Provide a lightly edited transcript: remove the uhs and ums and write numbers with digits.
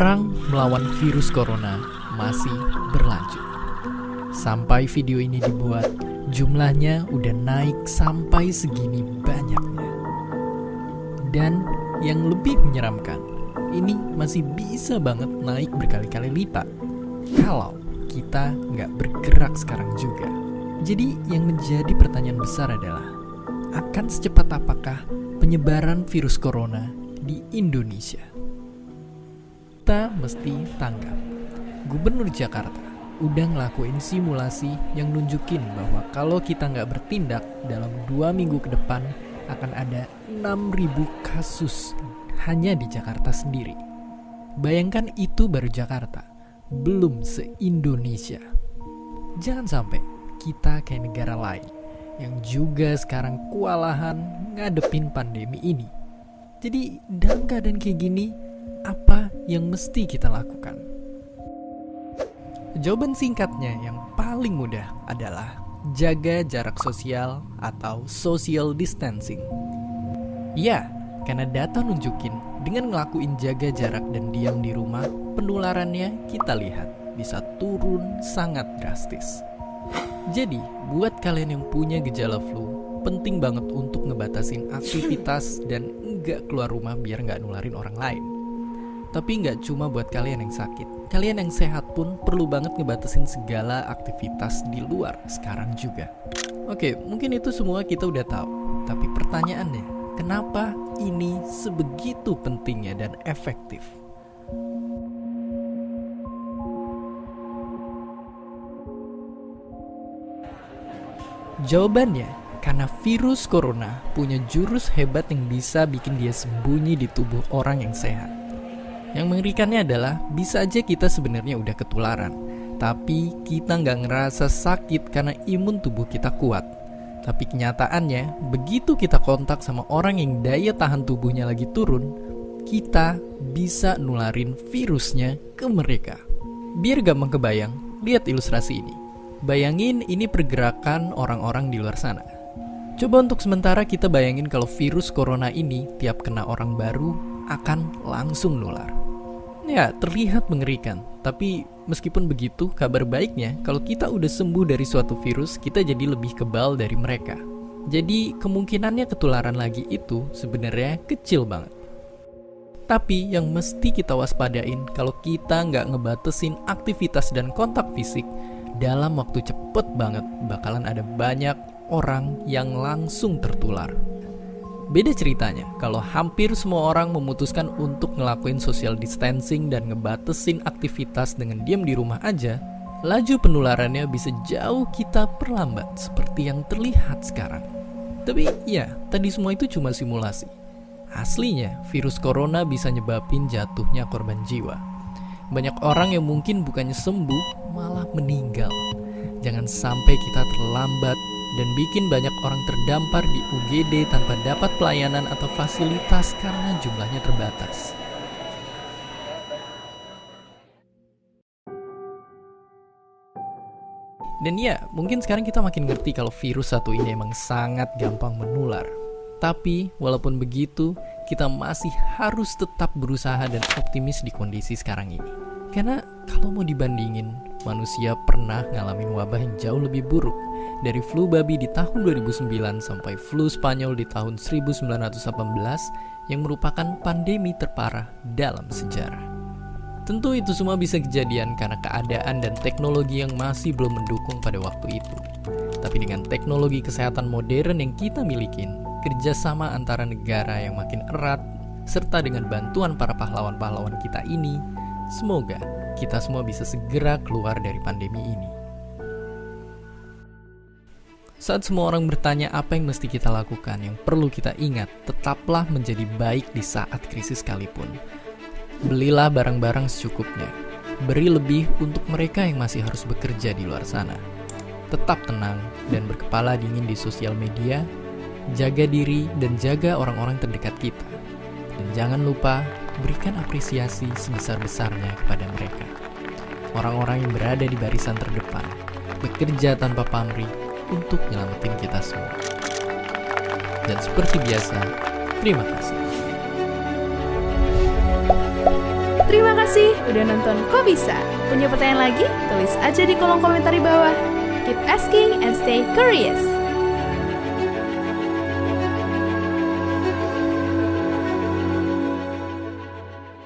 Perang melawan virus corona masih berlanjut. Sampai video ini dibuat, jumlahnya udah naik sampai segini banyaknya. Dan yang lebih menyeramkan, ini masih bisa banget naik berkali-kali lipat kalau kita nggak bergerak sekarang juga. Jadi yang menjadi pertanyaan besar adalah, akan secepat apakah penyebaran virus corona di Indonesia? Kita mesti tanggap, Gubernur Jakarta udah ngelakuin simulasi yang nunjukin bahwa kalau kita nggak bertindak dalam 2 minggu ke depan akan ada 6.000 kasus hanya di Jakarta sendiri. Bayangkan itu baru Jakarta, belum se-Indonesia. Jangan sampai kita kayak negara lain yang juga sekarang kewalahan ngadepin pandemi ini. Jadi dalam keadaan kayak gini, apa yang mesti kita lakukan? Jawaban singkatnya yang paling mudah adalah jaga jarak sosial atau social distancing. Ya, karena data nunjukin dengan ngelakuin jaga jarak dan diam di rumah, penularannya kita lihat bisa turun sangat drastis. Jadi, buat kalian yang punya gejala flu, penting banget untuk ngebatasin aktivitas dan nggak keluar rumah biar nggak nularin orang lain. Tapi nggak cuma buat kalian yang sakit, kalian yang sehat pun perlu banget ngebatasin segala aktivitas di luar sekarang juga. Oke, mungkin itu semua kita udah tahu. Tapi pertanyaannya, kenapa ini sebegitu pentingnya dan efektif? Jawabannya, karena virus corona punya jurus hebat yang bisa bikin dia sembunyi di tubuh orang yang sehat. Yang mengerikannya adalah bisa aja kita sebenarnya udah ketularan, tapi kita nggak ngerasa sakit karena imun tubuh kita kuat. Tapi kenyataannya, begitu kita kontak sama orang yang daya tahan tubuhnya lagi turun, kita bisa nularin virusnya ke mereka. Biar gampang kebayang, lihat ilustrasi ini. Bayangin ini pergerakan orang-orang di luar sana. Coba untuk sementara kita bayangin kalau virus corona ini tiap kena orang baru akan langsung nular. Ya, terlihat mengerikan. Tapi meskipun begitu, kabar baiknya kalau kita udah sembuh dari suatu virus, kita jadi lebih kebal dari mereka. Jadi kemungkinannya ketularan lagi itu sebenarnya kecil banget. Tapi yang mesti kita waspadain kalau kita nggak ngebatesin aktivitas dan kontak fisik, dalam waktu cepet banget bakalan ada banyak orang yang langsung tertular. Beda ceritanya kalau hampir semua orang memutuskan untuk ngelakuin social distancing dan ngebatesin aktivitas dengan diam di rumah aja, laju penularannya bisa jauh kita perlambat seperti yang terlihat sekarang. Tapi ya, tadi semua itu cuma simulasi. Aslinya, virus corona bisa nyebabin jatuhnya korban jiwa. Banyak orang yang mungkin bukannya sembuh, malah meninggal. Jangan sampai kita terlambat dan bikin banyak orang terdampar di UGD tanpa dapat pelayanan atau fasilitas karena jumlahnya terbatas. Dan ya, mungkin sekarang kita makin ngerti kalau virus satu ini emang sangat gampang menular. Tapi, walaupun begitu, kita masih harus tetap berusaha dan optimis di kondisi sekarang ini. Karena kalau mau dibandingin, manusia pernah ngalamin wabah yang jauh lebih buruk. Dari flu babi di tahun 2009 sampai flu Spanyol di tahun 1918 yang merupakan pandemi terparah dalam sejarah. Tentu itu semua bisa kejadian karena keadaan dan teknologi yang masih belum mendukung pada waktu itu. Tapi dengan teknologi kesehatan modern yang kita milikin, kerjasama antara negara yang makin erat, serta dengan bantuan para pahlawan-pahlawan kita ini, semoga kita semua bisa segera keluar dari pandemi ini. Saat semua orang bertanya apa yang mesti kita lakukan, yang perlu kita ingat, tetaplah menjadi baik di saat krisis sekalipun. Belilah barang-barang secukupnya. Beri lebih untuk mereka yang masih harus bekerja di luar sana. Tetap tenang dan berkepala dingin di sosial media. Jaga diri dan jaga orang-orang terdekat kita. Dan jangan lupa berikan apresiasi sebesar-besarnya kepada mereka. Orang-orang yang berada di barisan terdepan, bekerja tanpa pamrih untuk nyelamatin kita semua. Dan seperti biasa, terima kasih. Terima Terima kasih udah nonton Kok Bisa. Punya pertanyaan lagi? Tulis aja di kolom komentar di bawah. Keep asking and stay curious.